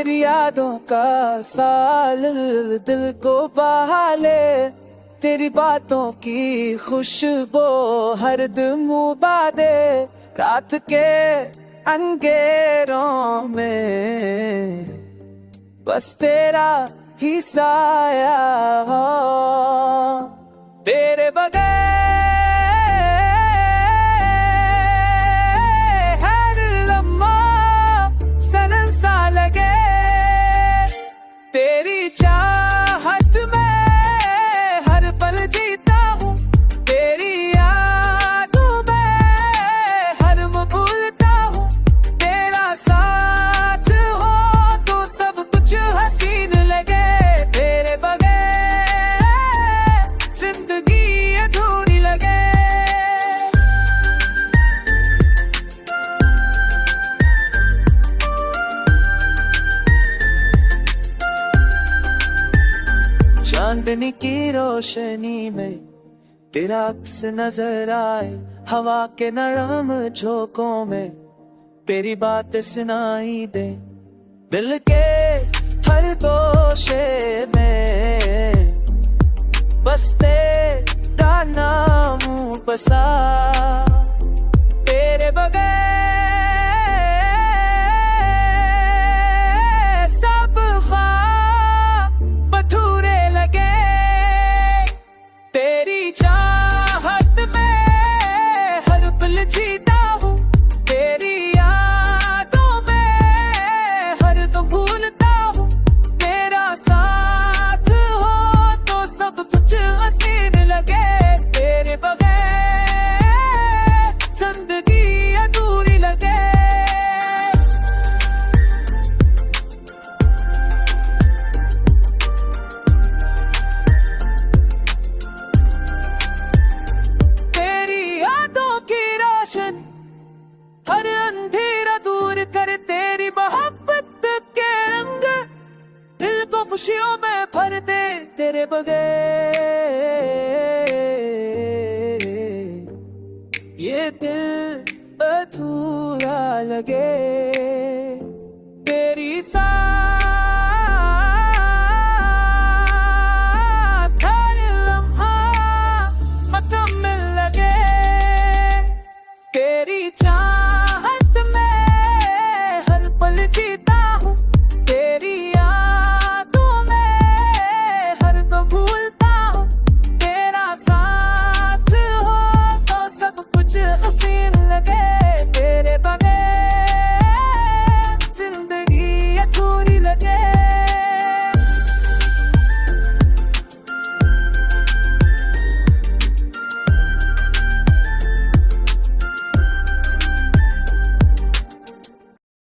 तेरी यादों का साल दिल को बहा ले, तेरी बातों की खुशबू हर दम उबा दे। रात के अंधेरों में बस तेरा ही साया हो, तेरे बगैर हर लम्हा सनम सा लगे। तेरी चाहत में हर पल जीता हूँ, तेरी यादों में हर मैं भूलता हूँ। तेरा साथ हो तो सब कुछ हसीन लगे, तेरे बगैर जिंदगी अधूरी लगे। चांदनी की रोशनी में तेरा अक्स नजर आए, हवा के नरम झोंकों में तेरी बात सुनाई दे। दिल के हर गोशे में बस तेरा नाम बसा, तेरे बगैर सब ख्वाब अधूरे लगे। तेरी चाहत में हर पल जीता हूँ, तेरी यादों में हर दम भूलता हूँ। तेरा साथ हो तो सब कुछ हसीन लगे, तेरे बगैर जिंदगी अधूरी लगे। हर अंधेरा दूर कर, तेरी मोहब्बत के रंग दिल को खुशियों में भर दे। तेरे बगैर ये दिल अधूरा लगे।